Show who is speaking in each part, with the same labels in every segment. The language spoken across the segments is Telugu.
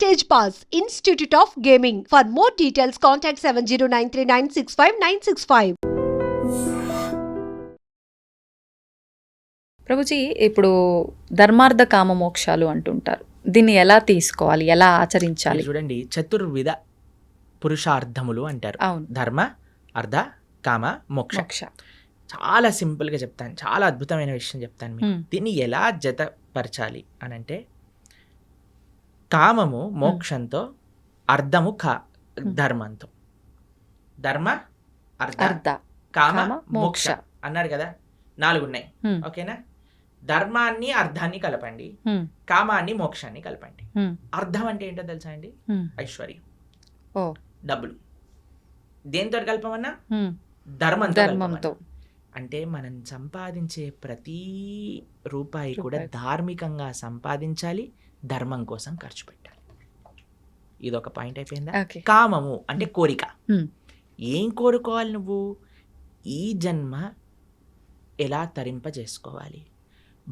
Speaker 1: Stage Pass, Institute of Gaming. For more details, contact 7093965965965.
Speaker 2: Prabhuji, ఇప్పుడు ధర్మార్థ కామ మోక్షాలు అంటుంటారు. దీన్ని ఎలా తీసుకోవాలి, ఎలా ఆచరించాలి?
Speaker 3: మీరు చూడండి, చతుర్విధ పురుషార్థములు అంటారు.
Speaker 2: అవును.
Speaker 3: ధర్మ, అర్థ, కామ, మోక్ష.
Speaker 2: మోక్ష.
Speaker 3: చాలా సింపుల్గా చెప్తాను, చాలా అద్భుతమైన విషయం చెప్తాను మీకు.
Speaker 2: మ్మ్.
Speaker 3: దీన్ని ఎలా జతపరచాలి అని అంటే, కామము మోక్షంతో, అర్థము ధర్మంతో. ధర్మ, అర్థ,
Speaker 2: అర్థ,
Speaker 3: కామ,
Speaker 2: కామ,
Speaker 3: మోక్ష
Speaker 2: మోక్ష
Speaker 3: అన్నారు కదా, 4 ఉన్నాయి.
Speaker 2: మ్మ్.
Speaker 3: ఓకేనా? ధర్మాన్ని అర్థాన్ని కలపండి,
Speaker 2: మ్మ్.
Speaker 3: కామాన్ని మోక్షాన్ని కలపండి.
Speaker 2: మ్మ్.
Speaker 3: అర్థం అంటే ఏంటో తెలుసా అండి?
Speaker 2: మ్మ్.
Speaker 3: ఐశ్వర్యం,
Speaker 2: ఓ.
Speaker 3: డబ్బులు. దేంతో కలపమన్నా?
Speaker 2: మ్మ్.
Speaker 3: ధర్మంతో
Speaker 2: ధర్మంతో.
Speaker 3: కలపమన్నా. అంటే మనం సంపాదించే ప్రతి రూపాయి కూడా
Speaker 2: రూపాయి.
Speaker 3: ధార్మికంగా సంపాదించాలి, ధర్మం కోసం ఖర్చు పెట్టాలి. ఇదొక పాయింట్ అయిపోయిందా?
Speaker 2: ఓకే.
Speaker 3: కామము అంటే కోరిక.
Speaker 2: మ్మ్.
Speaker 3: ఏం కోరుకోవాలి నువ్వు? ఈ జన్మ ఎలా తరింపజేసుకోవాలి,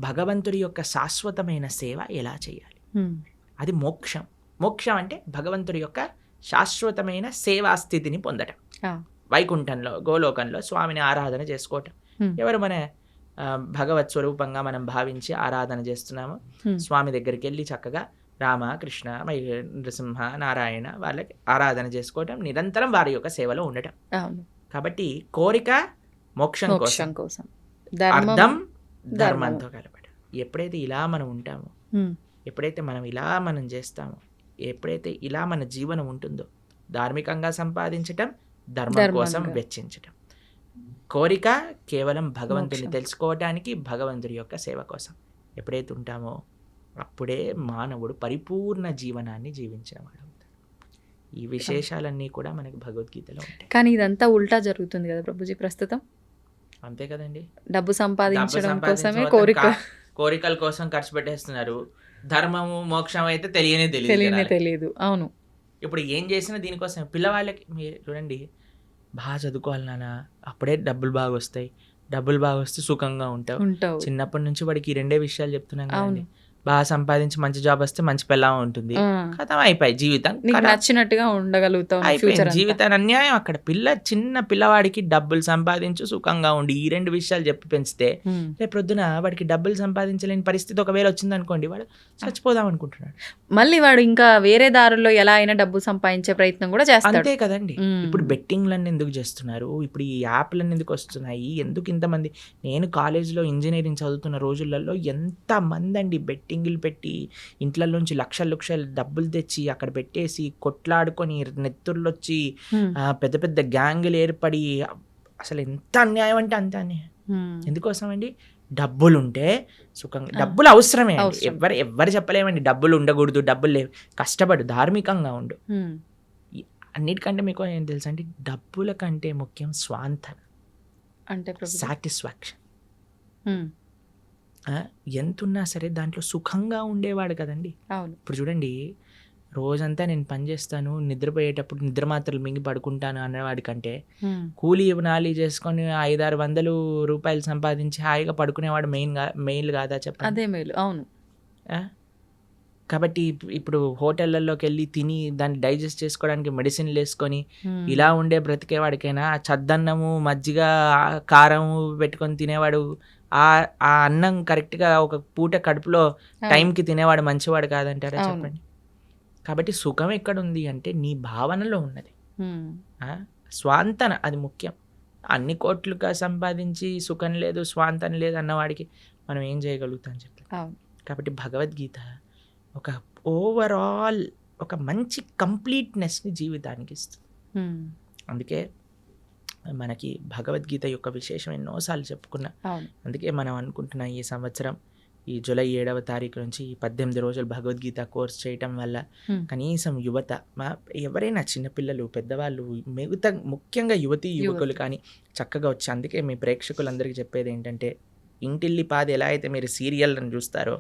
Speaker 3: భగవంతుడి యొక్క శాశ్వతమైన సేవ ఎలా చేయాలి,
Speaker 2: మ్మ్.
Speaker 3: అది మోక్షం. మోక్షం అంటే భగవంతుడి యొక్క శాశ్వతమైన సేవా స్థితిని పొందటం.
Speaker 2: ఆ.
Speaker 3: వైకుంఠంలో, గోలోకంలో స్వామిని ఆరాధన చేసుకోవటం.
Speaker 2: మ్మ్.
Speaker 3: ఎవరు మన భగవత్ స్వరూపంగా మనం భావించి ఆరాధన చేస్తున్నాము,
Speaker 2: మ్మ్.
Speaker 3: స్వామి దగ్గరికి వెళ్ళి చక్కగా రామ, కృష్ణ, నృసింహ, నారాయణ వాళ్ళకి ఆరాధన చేసుకోవటం, నిరంతరం వారి యొక్క సేవలో ఉండటం.
Speaker 2: అవును.
Speaker 3: కాబట్టి కోరిక మోక్షం కోసం,
Speaker 2: మోక్షం కోసం. ధర్మం,
Speaker 3: అర్థం
Speaker 2: ధర్మం.
Speaker 3: ధర్మంతో కలపడం. ఎప్పుడైతే ఇలా మనం ఉంటామో,
Speaker 2: మ్మ్.
Speaker 3: ఎప్పుడైతే మనం ఇలా మనం చేస్తామో, ఎప్పుడైతే ఇలా మన జీవనం ఉంటుందో, ధార్మికంగా సంపాదించటం, ధర్మం
Speaker 2: ధర్మంగా.
Speaker 3: కోసం వెచ్చించటం. కోరిక కేవలం భగవంతుని
Speaker 2: మోక్షం.
Speaker 3: తెలుసుకోవటానికి, భగవంతుడి యొక్క సేవ కోసం ఎప్పుడైతే ఉంటామో, అప్పుడే మానవుడు పరిపూర్ణ జీవనాన్ని జీవించేవాడు అవుతాడు. ఈ విశేషాలన్నీ కూడా మనకి భగవద్గీతలో ఉంటాయి.
Speaker 2: కానీ ఇదంతా ఉల్టా జరుగుతుంది కదా ప్రభుజీ ప్రస్తుతం.
Speaker 3: అంతే కదండి.
Speaker 2: డబ్బు సంపాదించడం
Speaker 3: డబ్బు
Speaker 2: కోసమే
Speaker 3: సంపాదించడం
Speaker 2: కోరిక.
Speaker 3: కోరికల కోసం ఖర్చు పెట్టేస్తున్నారు. ధర్మము మోక్షం అయితే తెలియనే
Speaker 2: తెలియనే
Speaker 3: తెలియదు.
Speaker 2: తెలియదు. అవును.
Speaker 3: ఇప్పుడు ఏం చేసినా దీనికోసం. పిల్లవాళ్ళకి మీరు చూడండి, బాగా చదువుకోవాలి నాన్న, అప్పుడే డబ్బులు బాగా వస్తాయి, డబ్బులు బాగా వస్తే సుఖంగా ఉంటావు.
Speaker 2: ఉంటావు.
Speaker 3: చిన్నప్పటి నుంచి వాడికి ఈ 2 విషయాలు చెప్తున్నాం
Speaker 2: అవును.
Speaker 3: కదండి. బాగా సంపాదించి మంచి జాబ్ వస్తే మంచి పెళ్ళాం ఉంటుంది,
Speaker 2: ఆ.
Speaker 3: కథం అయిపోయి జీవితం
Speaker 2: నీకు
Speaker 3: ఖతం.
Speaker 2: నచ్చినట్టుగా ఉండగలుగుతావు
Speaker 3: అయిపోయింది
Speaker 2: ఫ్యూచర్.
Speaker 3: జీవితాన్ని అన్యాయం అక్కడ. చిన్న పిల్లవాడికి డబ్బులు సంపాదించు, సుఖంగా ఉండి, ఈ 2 విషయాలు చెప్పి పెంచితే రేపు ప్రొద్దున వాడికి డబ్బులు సంపాదించలేని పరిస్థితి ఒకవేళ వచ్చిందనుకోండి, వాడు చచ్చిపోదాం అనుకుంటున్నాడు.
Speaker 2: మళ్ళీ వాడు ఇంకా వేరే దారుల్లో ఎలా అయినా డబ్బు సంపాదించే ప్రయత్నం కూడా చేస్తాడు.
Speaker 3: అంతే కదండి.
Speaker 2: మ్మ్.
Speaker 3: ఇప్పుడు బెట్టింగ్లన్నీ ఎందుకు చేస్తున్నారు? ఇప్పుడు ఈ యాప్లన్నీ ఎందుకు వస్తున్నాయి? ఎందుకు ఇంతమంది? నేను కాలేజ్లో ఇంజనీరింగ్ చదువుతున్న రోజులలో ఎంతమంది అండి బెట్టింగ్లు పెట్టి ఇంట్లలోంచి లక్షలు డబ్బులు తెచ్చి అక్కడ పెట్టేసి కొట్లాడుకొని నెత్తుర్లొచ్చి
Speaker 2: మ్మ్.
Speaker 3: పెద్ద పెద్ద గ్యాంగులు ఏర్పడి, అసలు ఎంత అన్యాయం అంటే అంత అన్యాయం.
Speaker 2: మ్మ్.
Speaker 3: ఎందుకోసం అండి? డబ్బులు ఉంటే సుఖంగా, డబ్బులు అవసరమే అండి.
Speaker 2: అవసరం.
Speaker 3: ఎవరు చెప్పలేమండి డబ్బులు ఉండకూడదు, డబ్బులు లేవు. కష్టపడు, ధార్మికంగా ఉండు.
Speaker 2: మ్మ్.
Speaker 3: అన్నిటికంటే మీకు ఏం తెలుసు అండి? డబ్బుల కంటే ముఖ్యం స్వాంతన,
Speaker 2: అంటే ప్రభుజీ.
Speaker 3: సాటిస్ఫాక్షన్.
Speaker 2: మ్మ్.
Speaker 3: ఎంతున్నా సరే దాంట్లో సుఖంగా ఉండేవాడు కదండి.
Speaker 2: అవును.
Speaker 3: ఇప్పుడు చూడండి, రోజంతా నేను పని చేస్తాను, నిద్రపోయేటప్పుడు నిద్ర మాత్రలు మింగి పడుకుంటాను అన్నవాడి కంటే
Speaker 2: మ్మ్.
Speaker 3: కూలీ నాలి చేసుకొని 500-600 రూపాయలు సంపాదించి హాయిగా పడుకునేవాడు మెయిన్ కాదా చెప్పండి?
Speaker 2: అదే మేలు. అవును.
Speaker 3: ఆ? కాబట్టి ఇప్పుడు హోటళ్ళల్లోకి వెళ్ళి తిని దాన్ని డైజెస్ట్ చేసుకోవడానికి మెడిసిన్లు వేసుకొని
Speaker 2: మ్మ్.
Speaker 3: ఇలా ఉండే బ్రతికేవాడికైనా చద్దన్నము, మజ్జిగ, కారము పెట్టుకొని తినేవాడు, ఆ అన్నం కరెక్ట్గా ఒక పూట కడుపులో టైంకి తినేవాడు మంచివాడు కాదంటారా
Speaker 2: అవును.
Speaker 3: చెప్పండి? కాబట్టి సుఖం ఎక్కడుంది అంటే నీ భావనలో ఉన్నది.
Speaker 2: మ్మ్.
Speaker 3: స్వాంతన అది ముఖ్యం. అన్ని కోట్లుగా సంపాదించి సుఖం లేదు, స్వాంతన లేదు అన్నవాడికి మనం ఏం చేయగలుగుతాం చెప్పండి?
Speaker 2: అవును.
Speaker 3: కాబట్టి భగవద్గీత ఒక ఓవరాల్ ఒక మంచి కంప్లీట్నెస్ని జీవితానికి ఇస్తుంది.
Speaker 2: మ్మ్.
Speaker 3: అందుకే మనకి భగవద్గీత యొక్క విశేషం ఎన్నోసార్లు చెప్పుకున్నా.
Speaker 2: అవును.
Speaker 3: అందుకే మనం అనుకుంటున్నాం ఈ సంవత్సరం ఈ జూలై 7వ తారీఖు నుంచి ఈ 18 రోజులు భగవద్గీత కోర్స్ చేయటం వల్ల
Speaker 2: మ్మ్.
Speaker 3: కనీసం యువత, ఎవరైనా చిన్నపిల్లలు, పెద్దవాళ్ళు, మిగతా ముఖ్యంగా యువకులు కానీ చక్కగా వచ్చి, అందుకే మీ ప్రేక్షకులందరికీ చెప్పేది ఏంటంటే, ఇంటిల్లిపాది ఎలా అయితే మీరు సీరియల్ని చూస్తారో,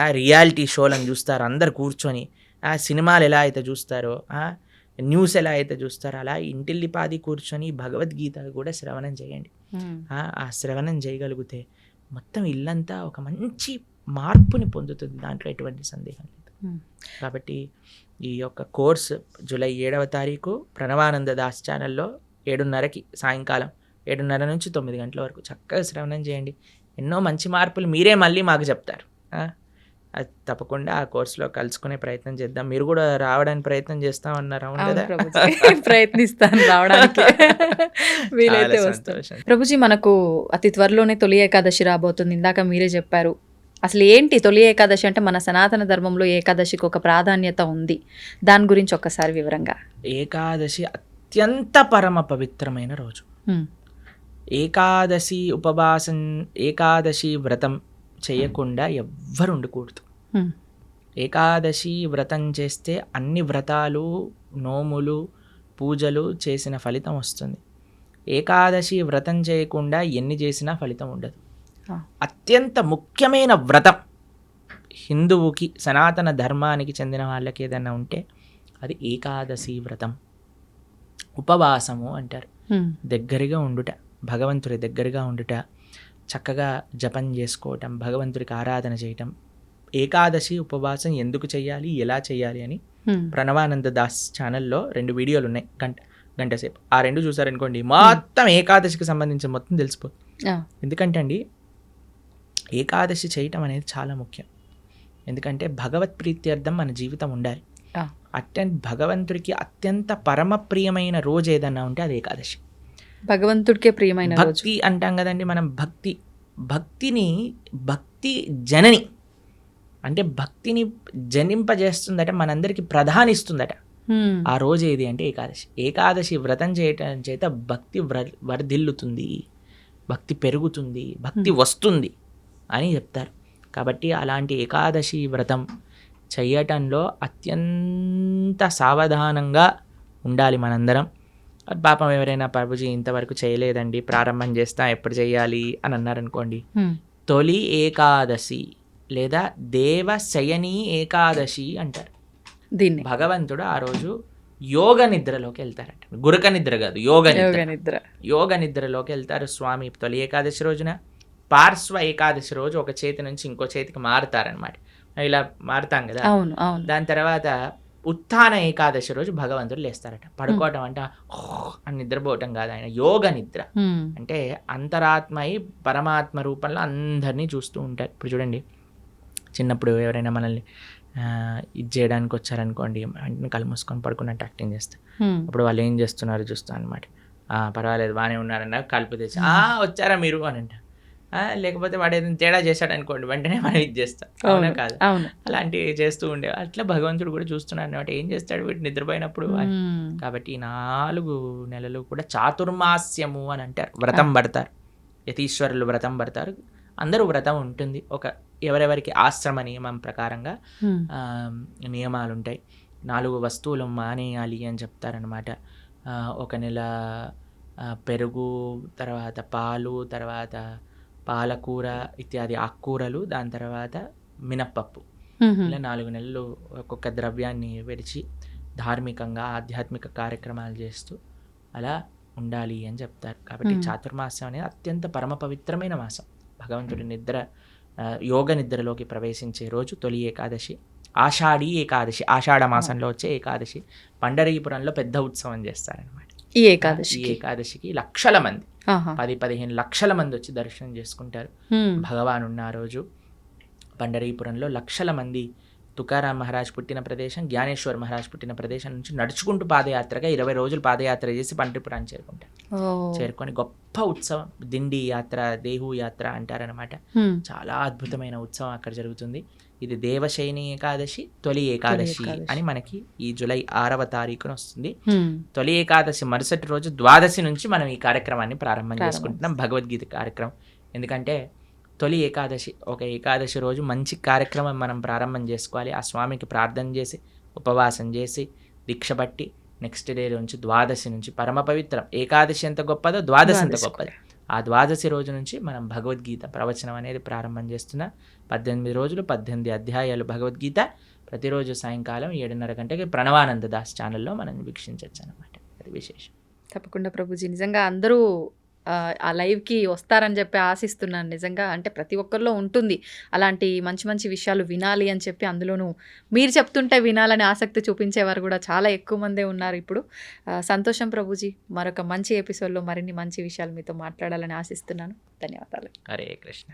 Speaker 3: ఆ రియాలిటీ షోలను చూస్తారో అందరు కూర్చొని, ఆ సినిమాలు ఎలా అయితే చూస్తారో, న్యూస్ ఎలా అయితే చూస్తారో, అలా ఇంటిల్లిపాది కూర్చొని భగవద్గీత కూడా శ్రవణం చేయండి. ఆ శ్రవణం చేయగలిగితే మొత్తం ఇల్లంతా ఒక మంచి మార్పుని పొందుతుంది, దాంట్లో ఎటువంటి సందేహం లేదు. కాబట్టి ఈ యొక్క కోర్స్ జూలై 7వ తారీఖు ప్రణవానంద దాస్ ఛానల్లో 7:30కి సాయంకాలం 7:30 నుంచి 9 గంటల వరకు చక్కగా శ్రవణం చేయండి. ఎన్నో మంచి మార్పులు మీరే మళ్ళీ మాకు చెప్తారు. అది తప్పకుండా ఆ కోర్సులో కలుసుకునే ప్రయత్నం చేద్దాం. మీరు కూడా రావడానికి ప్రయత్నం చేస్తామన్నారు, అవును కదా?
Speaker 2: ప్రయత్నిస్తాను రావడానికి, వీలైతే
Speaker 3: చాలా
Speaker 2: వస్తాను.
Speaker 3: సంతోషం.
Speaker 2: ప్రభుజీ, మనకు అతి త్వరలోనే తొలి ఏకాదశి రాబోతుంది. ఇందాక మీరే చెప్పారు. అసలు ఏంటి తొలి ఏకాదశి అంటే? మన సనాతన ధర్మంలో ఏకాదశికి ఒక ప్రాధాన్యత ఉంది, దాని గురించి ఒక్కసారి వివరంగా.
Speaker 3: ఏకాదశి అత్యంత పరమ పవిత్రమైన రోజు. ఏకాదశి ఉపవాసం, ఏకాదశి వ్రతం చేయకుండా ఎవ్వరు ఉండకూడదు. ఏకాదశి వ్రతం చేస్తే అన్ని వ్రతాలు, నోములు, పూజలు చేసిన ఫలితం వస్తుంది. ఏకాదశి వ్రతం చేయకుండా ఎన్ని చేసినా ఫలితం ఉండదు. అత్యంత ముఖ్యమైన వ్రతం హిందువుకి, సనాతన ధర్మానికి చెందిన వాళ్ళకి ఏదైనా ఉంటే అది ఏకాదశి వ్రతం. ఉపవాసము అంటారు. దగ్గరగా ఉండుట, భగవంతుడి దగ్గరగా ఉండుట, చక్కగా జపం చేసుకోవటం, భగవంతుడికి ఆరాధన చేయటం. ఏకాదశి ఉపవాసం ఎందుకు చేయాలి, ఎలా చేయాలి అని ప్రణవానంద దాస్ ఛానల్లో 2 వీడియోలు ఉన్నాయి, గంట సేపు. ఆ 2 చూసారనుకోండి, మొత్తం ఏకాదశికి సంబంధించి మొత్తం తెలిసిపోతుంది. ఎందుకంటే అండి, ఏకాదశి చేయటం అనేది చాలా ముఖ్యం. ఎందుకంటే భగవత్ ప్రీత్యర్థం మన జీవితం ఉండాలి. భగవంతుడికి అత్యంత పరమ ప్రియమైన రోజు ఏదన్నా ఉంటే అది ఏకాదశి.
Speaker 2: భగవంతుడికే ప్రియమైన
Speaker 3: భక్తి అంటాం కదండి మనం. భక్తి జనని అంటే భక్తిని జనింపజేస్తుందట, మనందరికి ప్రధానిస్తుందట. ఆ రోజు ఏది అంటే ఏకాదశి. ఏకాదశి వ్రతం చేయటం చేత భక్తి వర్ధిల్లుతుంది, భక్తి పెరుగుతుంది, భక్తి వస్తుంది అని చెప్తారు. కాబట్టి అలాంటి ఏకాదశి వ్రతం చేయటంలో అత్యంత సావధానంగా ఉండాలి మనందరం. పాపం ఎవరైనా ప్రభుజీ ఇంతవరకు చేయలేదండి, ప్రారంభం చేస్తా, ఎప్పుడు చేయాలి అని అన్నారనుకోండి, తొలి ఏకాదశి లేదా దేవశయని ఏకాదశి అంటారు దీన్ని. భగవంతుడు ఆ రోజు యోగ నిద్రలోకి వెళ్తారట. గురక నిద్ర కాదు, యోగ నిద్రలోకి వెళ్తారు స్వామి తొలి ఏకాదశి రోజున. పార్శ్వ ఏకాదశి రోజు ఒక చేతి నుంచి ఇంకో చేతికి మారుతారనమాట. ఇలా మారుతాం కదా. దాని తర్వాత ఉత్థాన ఏకాదశి రోజు భగవంతుడు లేస్తారట. పడుకోవటం అంటే అని నిద్రపోవటం కాదు, ఆయన యోగ నిద్ర. అంటే అంతరాత్మయి పరమాత్మ రూపంలో అందరినీ చూస్తూ ఉంటారు. ఇప్పుడు చూడండి, చిన్నప్పుడు ఎవరైనా మనల్ని ఇది చేయడానికి వచ్చారనుకోండి, వెంటనే కళ్ళు మూసుకొని పడుకున్నట్టు యాక్టింగ్ చేస్తారు. అప్పుడు వాళ్ళు ఏం చేస్తున్నారు చూస్తాను అనమాట. పర్వాలేదు, బాగానే ఉన్నారన్న, కలుపు తెచ్చి వచ్చారా మీరు అని అంటారు. లేకపోతే వాడు ఏదైనా తేడా చేశాడు అనుకోండి, వెంటనే మనం ఇది చేస్తాం, అవునా కాదు? అలాంటివి చేస్తూ ఉండే. అట్లా భగవంతుడు కూడా చూస్తున్నాడు అనమాట, ఏం చేస్తాడు వీడు నిద్రపోయినప్పుడు అని. కాబట్టి 4 నెలలు కూడా చాతుర్మాస్యము అని అంటారు, వ్రతం పడతారు. యతీశ్వరులు వ్రతం పడతారు, అందరూ వ్రతం ఉంటుంది. ఎవరెవరికి ఆశ్రమ నియమం ప్రకారంగా నియమాలు ఉంటాయి. 4 వస్తువులు మానేయాలి అని చెప్తారనమాట. 1 నెల పెరుగు, తర్వాత పాలు, తర్వాత పాలకూర ఇత్యాది ఆకుకూరలు, దాని తర్వాత మినప్పప్పు. ఇలా 4 నెలలు ఒక్కొక్క ద్రవ్యాన్ని విడిచి ధార్మికంగా ఆధ్యాత్మిక కార్యక్రమాలు చేస్తూ అలా ఉండాలి అని చెప్తారు. కాబట్టి చాతుర్మాసం అనేది అత్యంత పరమ పవిత్రమైన మాసం. భగవంతుడి యోగ నిద్రలోకి ప్రవేశించే రోజు తొలి ఏకాదశి. ఆషాఢీ ఏకాదశి, ఆషాఢ మాసంలో వచ్చే ఏకాదశి. పండరీపురంలో పెద్ద ఉత్సవం చేస్తారనమాట. ఈ ఏకాదశికి లక్షల మంది, 10-15 లక్షల మంది వచ్చి దర్శనం చేసుకుంటారు. భగవాన్ ఉన్న ఆ రోజు పండరీపురంలో లక్షల మంది తుకారాం మహారాజ్ పుట్టిన ప్రదేశం, జ్ఞానేశ్వర్ మహారాజ్ పుట్టిన ప్రదేశం నుంచి నడుచుకుంటూ పాదయాత్రగా 20 రోజులు పాదయాత్ర చేసి పండరీపురాన్ని చేరుకుంటారు. చేరుకొని గొప్ప ఉత్సవం, దిండి యాత్ర, దేహు యాత్ర అంటారనమాట. చాలా అద్భుతమైన ఉత్సవం అక్కడ జరుగుతుంది. ఇది దేవశయని ఏకాదశి, తొలి ఏకాదశి అని మనకి ఈ జూలై 6వ తారీఖున వస్తుంది. తొలి ఏకాదశి మరుసటి రోజు ద్వాదశి నుంచి మనం ఈ కార్యక్రమాన్ని ప్రారంభం చేసుకుంటున్నాం, భగవద్గీత కార్యక్రమం. ఎందుకంటే తొలి ఏకాదశి, ఒక ఏకాదశి రోజు మంచి కార్యక్రమం మనం ప్రారంభం చేసుకోవాలి. ఆ స్వామికి ప్రార్థన చేసి, ఉపవాసం చేసి, దీక్ష పట్టి, నెక్స్ట్ డే నుంచి ద్వాదశి నుంచి పరమ పవిత్రం. ఏకాదశి ఎంత గొప్పదో ద్వాదశి ఎంత గొప్పది. ఆ ద్వాదశి రోజు నుంచి మనం భగవద్గీత ప్రవచనం అనేది ప్రారంభం చేస్తున్నా. 18 రోజులు 18 అధ్యాయాలు భగవద్గీత ప్రతిరోజు సాయంకాలం 7:30 గంటకి ప్రణవానంద దాస్ ఛానల్లో మనం వీక్షించవచ్చు అనమాట. అది విశేషం.
Speaker 2: తప్పకుండా ప్రభుజీ, నిజంగా అందరూ ఆ లైవ్కి వస్తారని చెప్పి ఆశిస్తున్నాను నిజంగా. అంటే ప్రతి ఒక్కరిలో ఉంటుంది అలాంటి మంచి మంచి విషయాలు వినాలి అని చెప్పి, అందులోనూ మీరు చెప్తుంటే వినాలని ఆసక్తి చూపించేవారు కూడా చాలా ఎక్కువ మందే ఉన్నారు ఇప్పుడు. సంతోషం ప్రభుజీ, మరొక మంచి ఎపిసోడ్లో మరిన్ని మంచి విషయాలు మీతో మాట్లాడాలని ఆశిస్తున్నాను. ధన్యవాదాలు.
Speaker 3: హరే కృష్ణ.